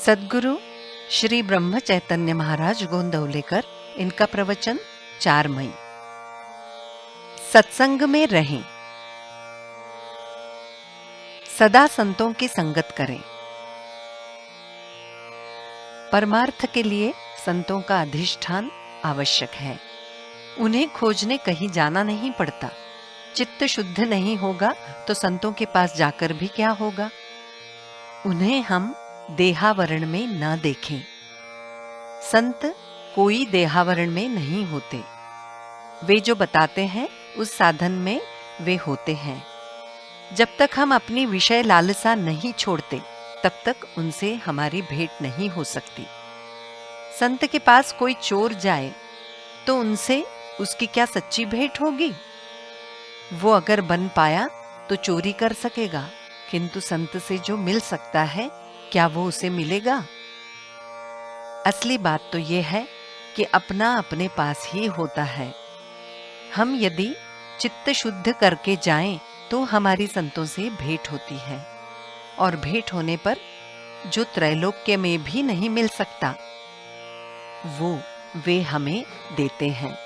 सद्गुरु श्री ब्रह्म चैतन्य महाराज गोंदवलेकर, इनका प्रवचन 4 मई। सत्संग में रहें, सदा संतों की संगत करें। परमार्थ के लिए संतों का अधिष्ठान आवश्यक है। उन्हें खोजने कहीं जाना नहीं पड़ता। चित्त शुद्ध नहीं होगा तो संतों के पास जाकर भी क्या होगा। उन्हें हम देहावरण में न देखें। संत कोई देहावरण में नहीं होते। वे जो बताते हैं उस साधन में वे होते हैं। जब तक हम अपनी विषय लालसा नहीं छोड़ते तब तक उनसे हमारी भेंट नहीं हो सकती। संत के पास कोई चोर जाए तो उनसे उसकी क्या सच्ची भेंट होगी। वो अगर बन पाया तो चोरी कर सकेगा, किंतु संत से जो मिल सकता है क्या वो उसे मिलेगा। असली बात तो यह है कि अपना अपने पास ही होता है। हम यदि चित्त शुद्ध करके जाएं तो हमारी संतों से भेंट होती है, और भेंट होने पर जो त्रैलोक्य में भी नहीं मिल सकता वो वे हमें देते हैं।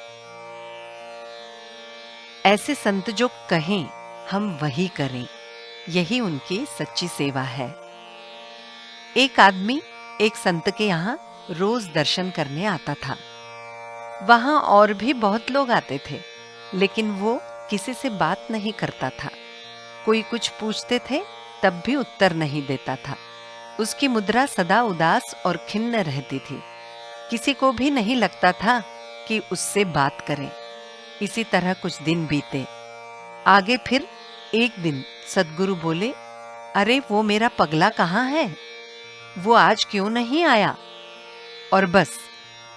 ऐसे संत जो कहें हम वही करें, यही उनकी सच्ची सेवा है। एक आदमी एक संत के यहाँ रोज दर्शन करने आता था। वहां और भी बहुत लोग आते थे, लेकिन वो किसी से बात नहीं करता था। कोई कुछ पूछते थे तब भी उत्तर नहीं देता था। उसकी मुद्रा सदा उदास और खिन्न रहती थी। किसी को भी नहीं लगता था कि उससे बात करें। इसी तरह कुछ दिन बीते। आगे फिर एक दिन सद्गुरु बोले, अरे वो मेरा पगला कहाँ है, वो आज क्यों नहीं आया। और बस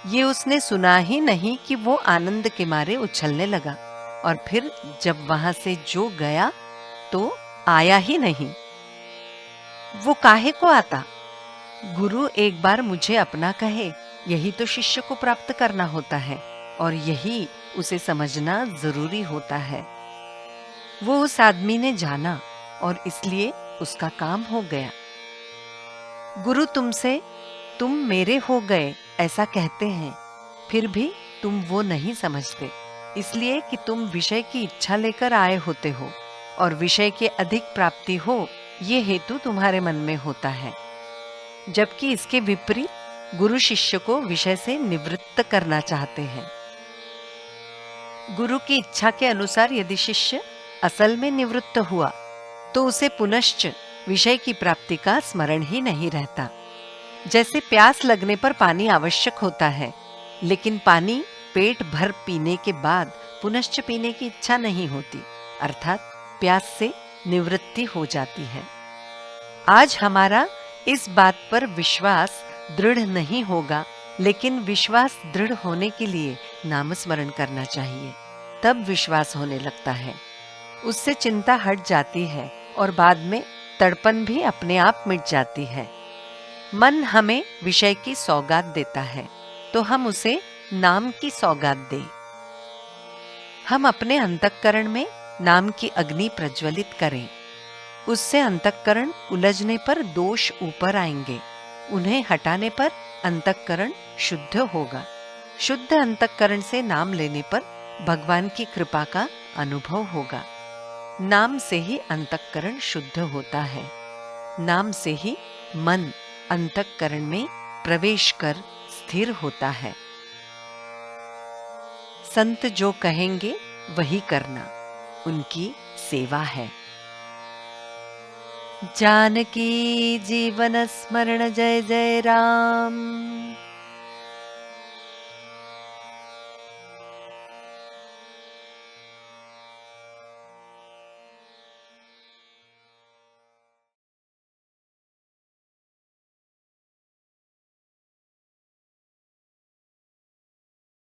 ये उसने सुना ही नहीं कि वो आनंद के मारे उछलने लगा। और फिर जब वहां से जो गया तो आया ही नहीं। वो काहे को आता। गुरु एक बार मुझे अपना कहे, यही तो शिष्य को प्राप्त करना होता है, और यही उसे समझना जरूरी होता है। वो उस आदमी ने जाना और इसलिए उसका काम हो गया। गुरु तुमसे तुम मेरे हो गए ऐसा कहते हैं, फिर भी तुम वो नहीं समझते, इसलिए कि तुम विषय की इच्छा लेकर आए होते हो, और विषय के अधिक प्राप्ति हो ये हेतु तुम्हारे मन में होता है। जबकि इसके विपरीत गुरु शिष्य को विषय से निवृत्त करना चाहते हैं। गुरु की इच्छा के अनुसार यदि शिष्य असल में निवृत्त हुआ तो उसे पुनश्च विषय की प्राप्ति का स्मरण ही नहीं रहता। जैसे प्यास लगने पर पानी आवश्यक होता है, लेकिन पानी पेट भर पीने के बाद पुनश्च पीने की इच्छा नहीं होती, अर्थात प्यास से निवृत्ति हो जाती है। आज हमारा इस बात पर विश्वास दृढ़ नहीं होगा, लेकिन विश्वास दृढ़ होने के लिए नाम स्मरण करना चाहिए, तब विश्वास होने लगता है। उससे चिंता हट जाती है और बाद में तड़पन भी अपने आप मिट जाती है। मन हमें विषय की सौगात देता है तो हम उसे नाम की सौगात दें। हम अपने अंतःकरण में नाम की अग्नि प्रज्वलित करें। उससे अंतःकरण उलझने पर दोष ऊपर आएंगे, उन्हें हटाने पर अंतःकरण शुद्ध होगा। शुद्ध अंतःकरण से नाम लेने पर भगवान की कृपा का अनुभव होगा। नाम से ही अंतःकरण शुद्ध होता है। नाम से ही मन अंतःकरण में प्रवेश कर स्थिर होता है। संत जो कहेंगे वही करना उनकी सेवा है। जानकी जीवन स्मरण जय जय राम।